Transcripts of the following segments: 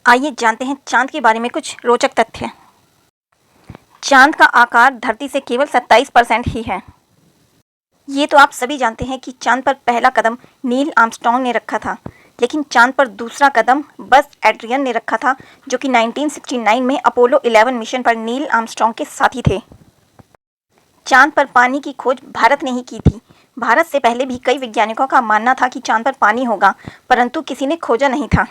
आइए जानते हैं चांद के बारे में कुछ रोचक तथ्य। चांद का आकार धरती से केवल 27% ही है। ये तो आप सभी जानते हैं कि चांद पर पहला कदम नील आर्मस्ट्रॉन्ग ने रखा था, लेकिन चांद पर दूसरा कदम बज़ एल्ड्रिन ने रखा था, जो कि 1969 में अपोलो 11 मिशन पर नील आर्मस्ट्रॉन्ग के साथी थे। चांद पर पानी की खोज भारत ने ही की थी। भारत से पहले भी कई वैज्ञानिकों का मानना था कि चांद पर पानी होगा, परंतु किसी ने खोजा नहीं था।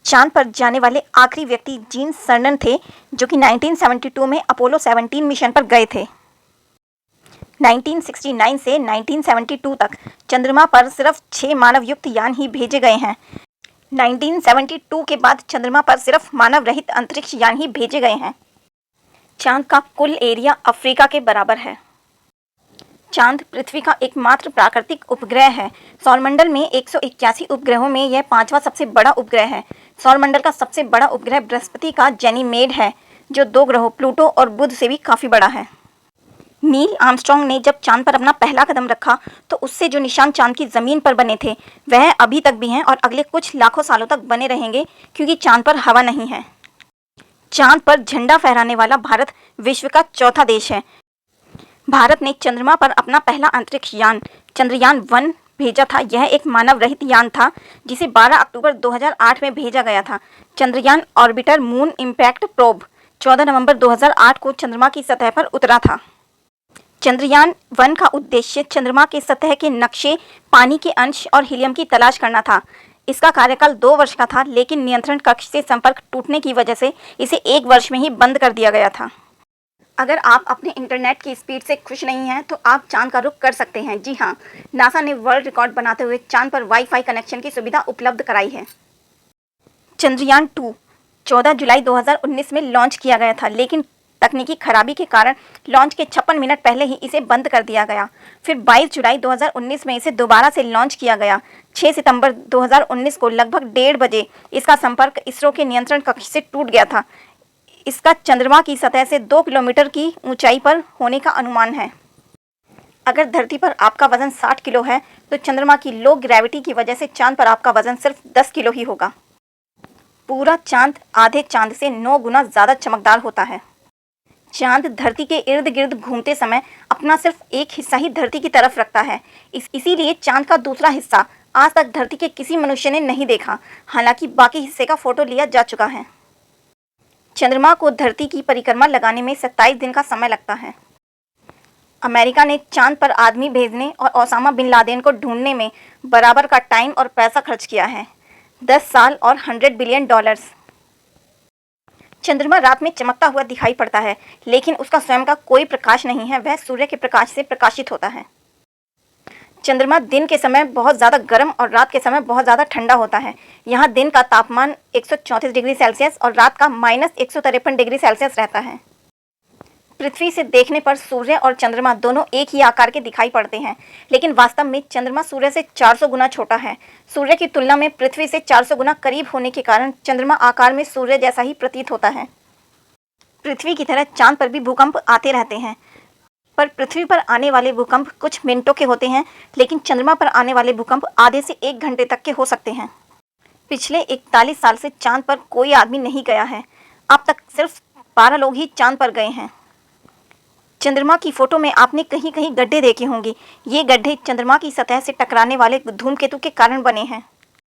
चांद पर जाने वाले आखिरी व्यक्ति जीन सर्नन थे, जो कि 1972 में अपोलो 17 मिशन पर गए थे। 1969 से 1972 तक चंद्रमा पर सिर्फ 6 मानव युक्त यान ही भेजे गए हैं। 1972 के बाद चंद्रमा पर सिर्फ मानव रहित अंतरिक्ष यान ही भेजे गए हैं। चांद का कुल एरिया अफ्रीका के बराबर है। चांद पृथ्वी का एकमात्र प्राकृतिक उपग्रह है। सौरमंडल में 181 उपग्रहों में यह 5वां सबसे बड़ा उपग्रह है। सौरमंडल का सबसे बड़ा उपग्रह बृहस्पति का गैनीमेड है, जो 2 ग्रहों प्लूटो और बुध से भी काफ़ी बड़ा है। नील आर्मस्ट्रॉन्ग ने जब चांद पर अपना पहला कदम रखा तो उससे जो निशान चांद की ज़मीन पर बने थे वह अभी तक भी हैं और अगले कुछ लाखों सालों तक बने रहेंगे, क्योंकि चांद पर हवा नहीं है। चांद पर झंडा फहराने वाला भारत विश्व का चौथा देश है। भारत ने चंद्रमा पर अपना पहला अंतरिक्ष यान चंद्रयान-1 भेजा था। यह एक मानव रहित यान था, जिसे 12 अक्टूबर 2008 में भेजा गया था। Chandrayaan orbiter moon impact probe 14 नवंबर 2008 को चंद्रमा की सतह पर उतरा था। चंद्रयान-1 का उद्देश्य चंद्रमा के सतह के नक्शे, पानी के अंश और हीलियम की तलाश करना था। इसका कार्यकाल 2 वर्ष का था, लेकिन नियंत्रण कक्ष से संपर्क टूटने की वजह से इसे 1 वर्ष में ही बंद कर दिया गया था। अगर आप अपने इंटरनेट की स्पीड से खुश नहीं हैं तो आप चांद का रुख कर सकते हैं। जी हाँ, नासा ने वर्ल्ड रिकॉर्ड बनाते हुए चांद पर वाईफाई कनेक्शन की सुविधा उपलब्ध कराई है। चंद्रयान-2 14 जुलाई 2019 में लॉन्च किया गया था, लेकिन तकनीकी खराबी के कारण लॉन्च के 56 मिनट पहले ही इसे बंद कर दिया गया। फिर 22 जुलाई 2019 में इसे दोबारा से लॉन्च किया गया। 6 सितंबर 2019 को लगभग 1:30 बजे इसका संपर्क इसरो के नियंत्रण कक्ष से टूट गया था। इसका चंद्रमा की सतह से 2 किलोमीटर की ऊंचाई पर होने का अनुमान है। अगर धरती पर आपका वजन 60 किलो है तो चंद्रमा की लो ग्रेविटी की वजह से चांद पर आपका वजन सिर्फ 10 किलो ही होगा। पूरा चांद आधे चांद से 9 गुना ज़्यादा चमकदार होता है। चांद धरती के इर्द गिर्द घूमते समय अपना सिर्फ एक हिस्सा ही धरती की तरफ रखता है। इसीलिए चांद का दूसरा हिस्सा आज तक धरती के किसी मनुष्य ने नहीं देखा, हालांकि बाकी हिस्से का फोटो लिया जा चुका है। चंद्रमा को धरती की परिक्रमा लगाने में 27 दिन का समय लगता है। अमेरिका ने चांद पर आदमी भेजने और ओसामा बिन लादेन को ढूंढने में बराबर का टाइम और पैसा खर्च किया है, 10 साल और $100 बिलियन। चंद्रमा रात में चमकता हुआ दिखाई पड़ता है, लेकिन उसका स्वयं का कोई प्रकाश नहीं है, वह सूर्य के प्रकाश से प्रकाशित होता है। चंद्रमा दिन के समय बहुत ज़्यादा गर्म और रात के समय बहुत ज़्यादा ठंडा होता है। यहाँ दिन का तापमान 134 डिग्री सेल्सियस और रात का -153 डिग्री सेल्सियस रहता है। पृथ्वी से देखने पर सूर्य और चंद्रमा दोनों एक ही आकार के दिखाई पड़ते हैं, लेकिन वास्तव में चंद्रमा सूर्य से 400 गुना छोटा है। सूर्य की तुलना में पृथ्वी से 400 गुना करीब होने के कारण चंद्रमा आकार में सूर्य जैसा ही प्रतीत होता है। पृथ्वी की तरह चांद पर भी भूकंप आते रहते हैं, पर पृथ्वी पर आने वाले भूकंप कुछ मिनटों के होते हैं, लेकिन चंद्रमा पर आने वाले भूकंप आधे से 1 घंटे तक के हो सकते हैं। पिछले 41 साल से चांद पर कोई आदमी नहीं गया है। अब तक सिर्फ 12 लोग ही चांद पर गए हैं। चंद्रमा की फोटो में आपने कहीं कहीं गड्ढे देखे होंगे। ये गड्ढे चंद्रमा की सतह से टकराने वाले धूमकेतु के कारण बने हैं।